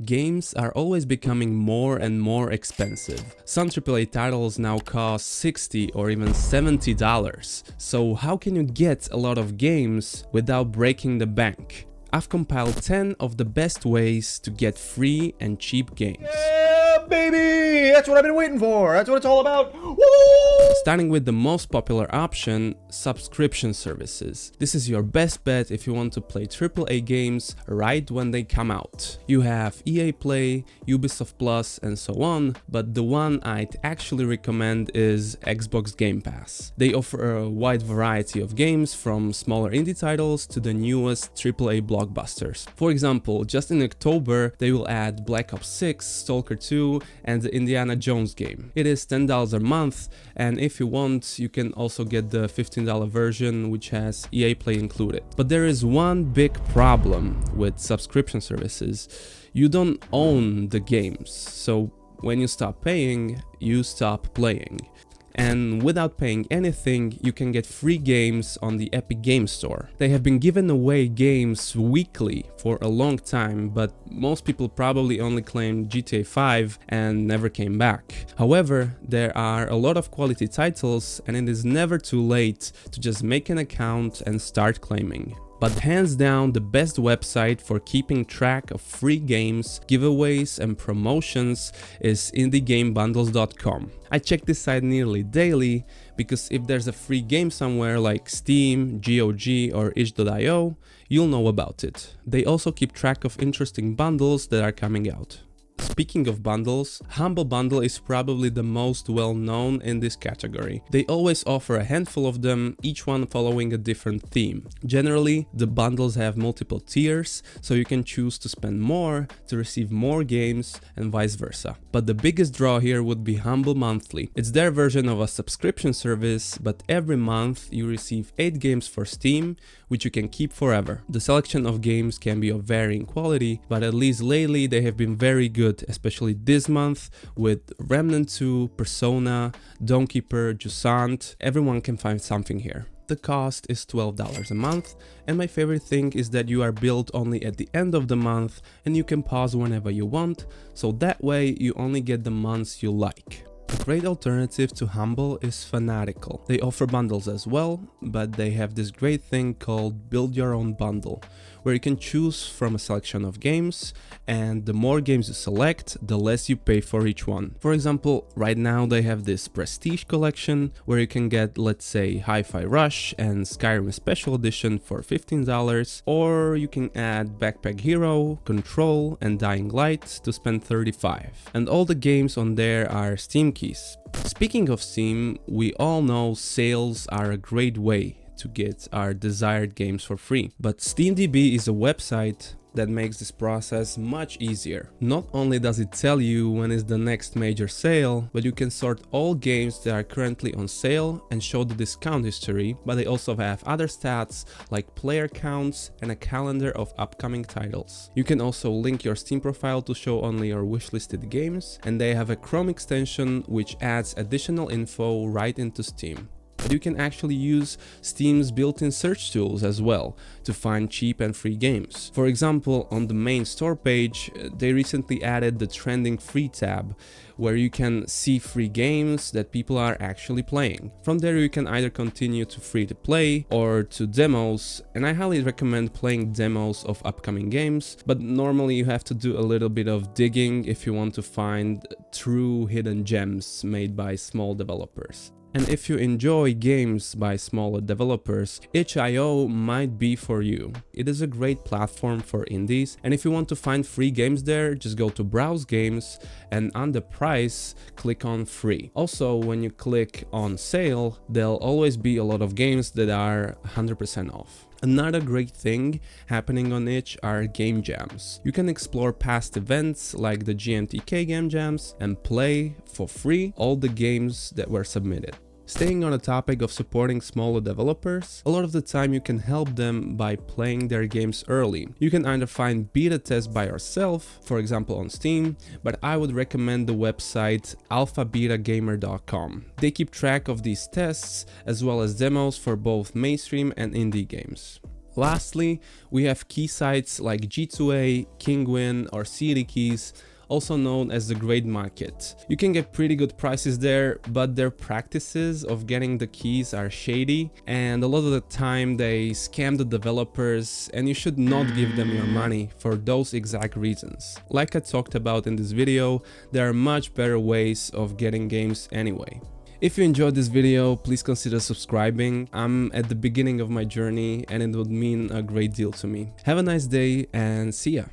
Games are always becoming more and more expensive. Some AAA titles now cost $60 or even $70. So how can you get a lot of games without breaking the bank? I've compiled 10 of the best ways to get free and cheap games. Yeah, baby! That's what I've been waiting for. That's what it's all about. Woo! Starting with the most popular option, subscription services. This is your best bet if you want to play AAA games right when they come out. You have EA Play, Ubisoft Plus, and so on, but the one I'd actually recommend is Xbox Game Pass. They offer a wide variety of games from smaller indie titles to the newest AAA blockbusters. For example, just in October, they will add Black Ops 6, Stalker 2, and the Indiana Jones game. It is $10 a month, and if you want, you can also get the $15 version, which has EA Play included. But there is one big problem with subscription services. You don't own the games, so when you stop paying, you stop playing. And without paying anything, you can get free games on the Epic Games Store. They have been giving away games weekly for a long time, but most people probably only claimed GTA 5 and never came back. However, there are a lot of quality titles, and it is never too late to just make an account and start claiming. But hands down, the best website for keeping track of free games, giveaways, and promotions is indiegamebundles.com. I check this site nearly daily because if there's a free game somewhere like Steam, GOG, or itch.io, you'll know about it. They also keep track of interesting bundles that are coming out. Speaking of bundles, Humble Bundle is probably the most well known in this category. They always offer a handful of them, each one following a different theme. Generally, the bundles have multiple tiers, so you can choose to spend more to receive more games and vice versa. But the biggest draw here would be Humble Monthly. It's their version of a subscription service, but every month you receive 8 games for Steam, which you can keep forever. The selection of games can be of varying quality, but at least lately they have been very good, especially this month with Remnant 2, Persona, Dawnkeeper, Jusant. Everyone can find something here. The cost is $12 a month, and my favorite thing is that you are billed only at the end of the month and you can pause whenever you want, so that way you only get the months you like. A great alternative to Humble is Fanatical. They offer bundles as well, but they have this great thing called Build Your Own Bundle, where you can choose from a selection of games, and the more games you select, the less you pay for each one. For example, right now they have this Prestige collection, where you can get, let's say, Hi-Fi Rush and Skyrim Special Edition for $15, or you can add Backpack Hero, Control, and Dying Light to spend $35. And all the games on there are Steam keys. Speaking of Steam, we all know sales are a great way to get our desired games for free. But SteamDB is a website that makes this process much easier. Not only does it tell you when is the next major sale, but you can sort all games that are currently on sale and show the discount history, but they also have other stats like player counts and a calendar of upcoming titles. You can also link your Steam profile to show only your wishlisted games, and they have a Chrome extension which adds additional info right into Steam. But you can actually use Steam's built-in search tools as well to find cheap and free games. For example, on the main store page, they recently added the trending free tab, where you can see free games that people are actually playing. From there you can either continue to free to play or to demos, and I highly recommend playing demos of upcoming games, but normally you have to do a little bit of digging if you want to find true hidden gems made by small developers. And if you enjoy games by smaller developers, itch.io might be for you. It is a great platform for indies, and if you want to find free games there, just go to Browse Games, and under Price, click on Free. Also, when you click on Sale, there'll always be a lot of games that are 100% off. Another great thing happening on itch are game jams. You can explore past events like the GMTK game jams and play for free all the games that were submitted. Staying on the topic of supporting smaller developers, a lot of the time you can help them by playing their games early. You can either find beta tests by yourself, for example on Steam, but I would recommend the website alphabetagamer.com. They keep track of these tests as well as demos for both mainstream and indie games. Lastly, we have key sites like G2A, Kingwin or CD Keys, also known as the Great Market. You can get pretty good prices there, but their practices of getting the keys are shady, and a lot of the time they scam the developers, and you should not give them your money for those exact reasons. Like I talked about in this video, there are much better ways of getting games anyway. If you enjoyed this video, please consider subscribing. I'm at the beginning of my journey and it would mean a great deal to me. Have a nice day and see ya!